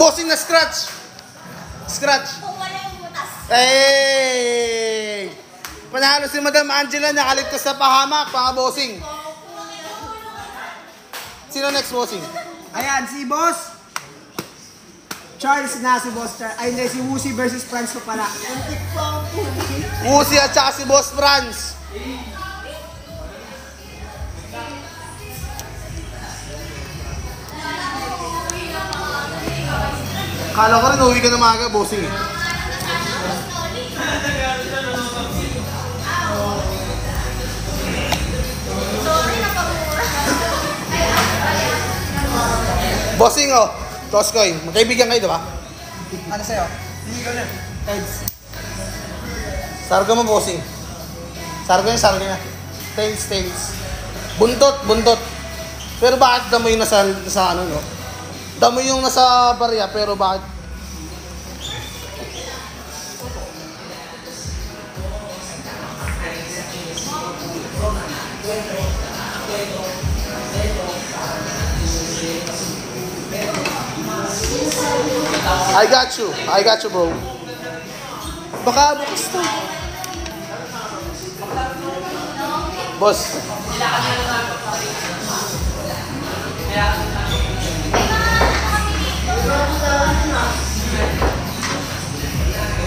Bossing na scratch. Scratch. Kung wala yung butas. Hey! Panalo si Madam Angela, nakaligtas sa pahamak, mga bossing. Sino next bossing? Ayan, si Boss Charles na, si Boss Charles. Ay, hindi, si Wusi versus Franz ko pala. Uzi at saka si Boss Franz. Kala ko rin, uwi ka na maaga, bossing eh. Bossing oh, toss coin. Magkaibigan kayo, diba? Ano sa'yo? Hindi ko na. Heads. Sargo mo, bossing. Sargo niya. Tails. Buntot. Pero bakit damo yung nasa ano, no? Damo yung nasa barya, pero bakit? I got you, bro. Baka bukas to. Boss.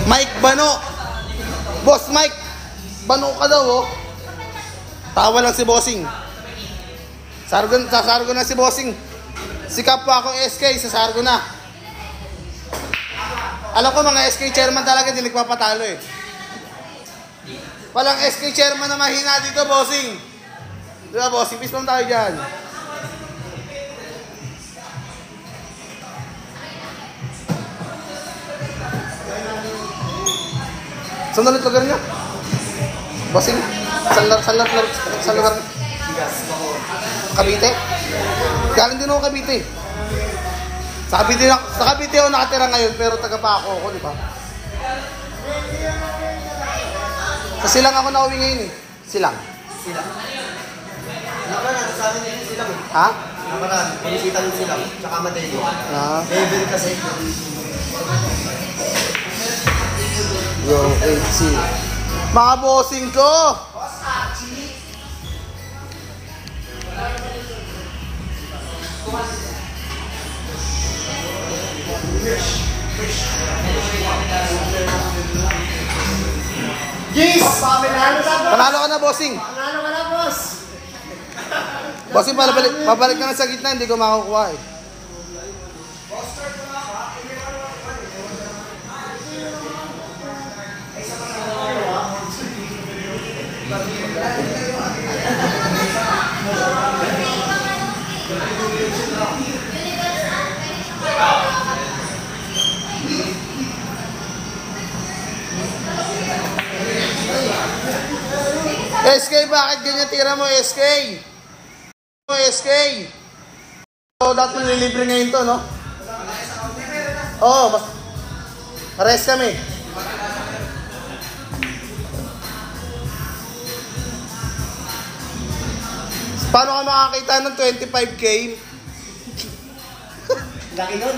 Mike Bano. Boss Mike. Bano ka daw, oh. Tawa lang si bossing. Sargo na si bossing. Si kapwa ko SK, sasargo na. Alam ko mga SK chairman talaga hindi nagpapatalo eh. Walang SK chairman na mahina dito, bossing. Diba, bossing? Peace bomb tayo dyan. Saan ulit lugar nyo? Bossing? Saan lugar? Cavite? Galing din ako Cavite. Sa Cavite ako nakatira ngayon, pero taga pa ako, di ba? Sa Silang ako nauwi ngayon eh. Silang. Nakaraan, sa amin yung Silang eh. Ha? Nakaraan, panisita yung Silang, tsaka Mateo. Level kasi. Yo, 8C. Mga bossing ko! Yes! Panalo ka na, bossing. Panalo ka na, boss! Bossing, pabalik ka na sa gitna, hindi ko makukuha eh. SK, bakit ganyan tira mo, SK? SK? So, dapat nililibre ngayon to, no? Oo, pares kami. Paano ka makakita ng 25K? Laki nun.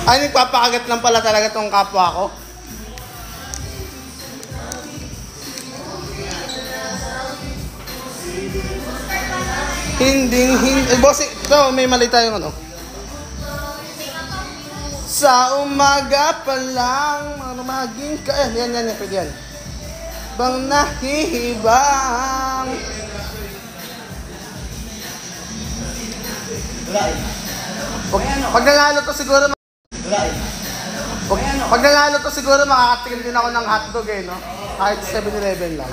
Ay, nagpapakagat lang pala talaga tong kapwa ko. Hindi. Boss, ito, may mali tayong ano. Sa umaga pa lang, maging ka... Yan, pwede yan. Bang nahihibang. Pag nanalo to siguro... Pag nanalo to siguro makakatikim din ako ng hotdog eh, no? Kahit 7-Eleven lang.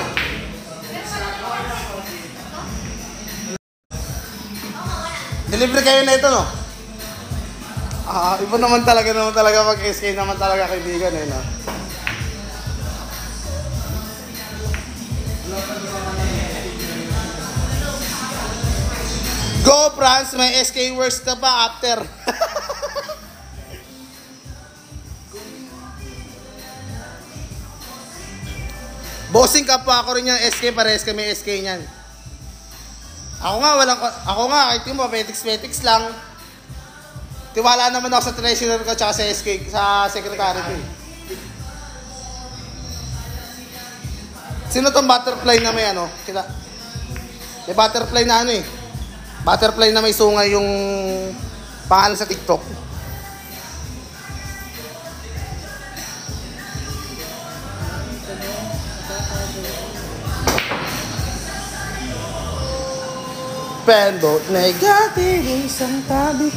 Delivery kayo na ito, no? Iba naman talaga pag SK naman talaga kaibigan eh, no? Go, Franz! May SK works ka pa after. Bossing kapwa ako rin yung SK, pares kami SK niyan. Ako nga, kahit yung petiks lang. Tiwala naman ako sa treasurer ko tsaka sa SK, sa secretary ko. Sino tong butterfly na may ano? May butterfly na ano eh. Butterfly na may sungay yung pangalan sa TikTok. Pendo negative isang tabi.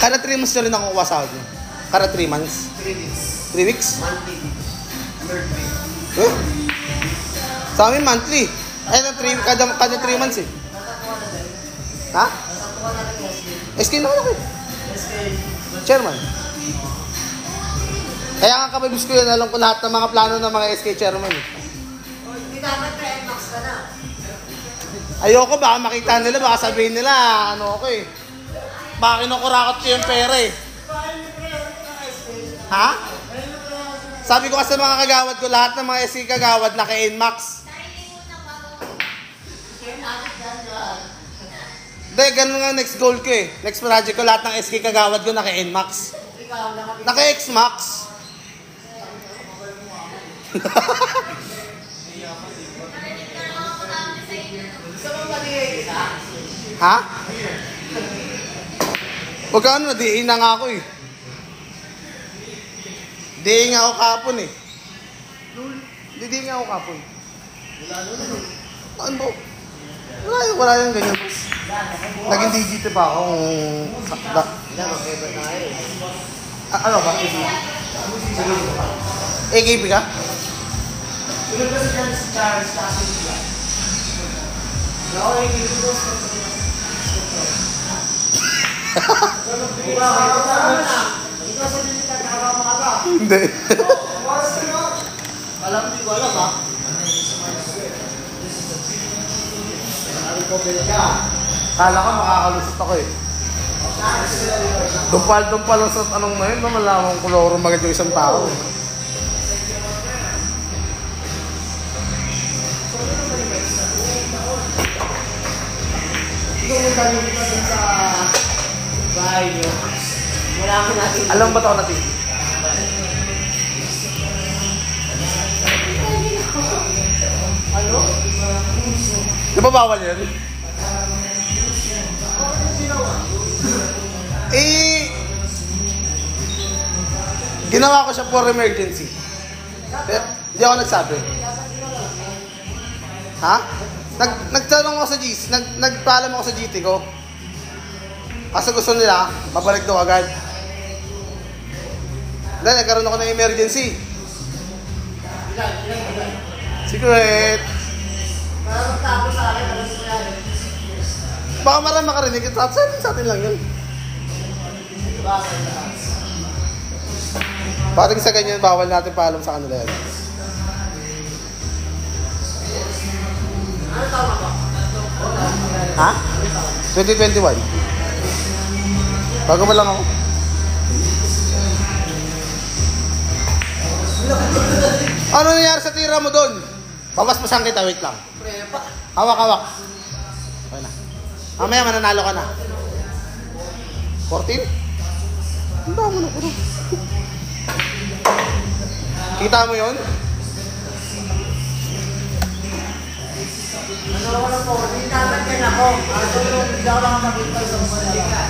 Kada 3 months na rin ako kuha sahod niyo. Kada 3 months? 3 weeks. 3 weeks? Monthly. Third week. Huh? Sa amin monthly. Ay, kada 3 months eh. Ha? SK naman ako eh. Chairman. Kaya nga kabibis ko yun, alam ko lahat ng mga plano ng mga SK chairman eh. Hindi dapat max ka na. Ayoko, baka makita nila, baka sabihin nila, ano ako eh. Baka kinukurakot ko yung pera eh. Ha? Sabi ko kasi mga kagawad ko, lahat ng mga SK kagawad naka-NMAX. Hindi, ganun nga next goal ko eh. Next project ko, lahat ng SK kagawad ko naka-NMAX. Naka-XMAX. Ha? Huwag ka ano, diin na nga ako eh. Diin nga ako kapon eh. Diin nga ako kapon. Ano? Wala yung ganyan. Naging DGT pa akong... Ano ba? AKP ka? Hindi. Alam, hindi ko alam ha. Kala ka makakalusot ako eh. Dumpal lang sa tanong na yun, malaman kung kuloro magad yung isang tao. Kung dami dito sa bahay nyo, wala ko natin. Alam ba ito natin? Ano? Di ba bawal yan? Ginawa ko siya for emergency. Pero, di ako nagsabi. Ha? Nagtanong ako sa GC, nagpaalam ako sa GT ko. Kasi gusto nila, babalik daw agad. Dahil nagkaroon ako ng emergency. Secret. Para magtapos sa akin, alam mo yan. Baka marami makarinig. Sa atin lang yun. Pating sa ganyan, bawal natin paalam sa kanila yan. Ano tama ba? Ha? 2021. Bago ba lang ako? Ano nangyari sa tira mo doon? Papaspasan kita, wait lang. Hawak. Okay na. Mamaya mananalo ka na. 14? Ang dami na ko. Kita mo yun? Ano ko lang po, hindi dapat yan ako. Aso yung hindi ako lang makita sa mga.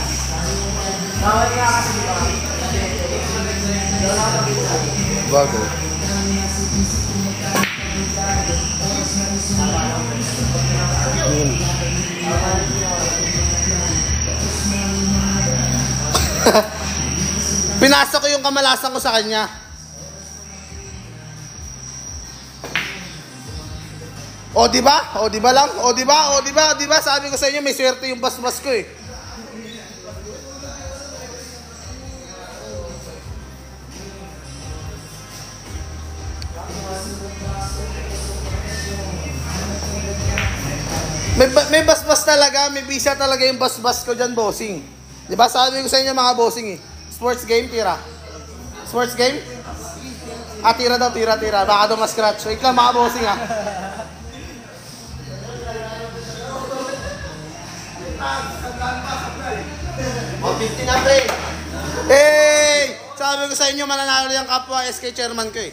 Bawal nga kasi di ba? Hindi ako lang makita. Bago. Pinasa ko yung kamalasan ko sa kanya. O di ba? O di ba lang? O di ba? O di ba? O di ba? Sabi ko sa inyo may swerte yung basbas ko eh. May basbas talaga, may bisa talaga yung basbas ko dyan, bossing. Di ba? Sabi ko sa inyo mga bossing eh. Sports game, tira. Sports game? Ah, tira daw, tira. Baka daw mas scratch. Wait lang mga bossing ah. O, 50 na, pre. Hey! Sabi ko sa inyo, mananalo yung kapwa SK chairman ko eh.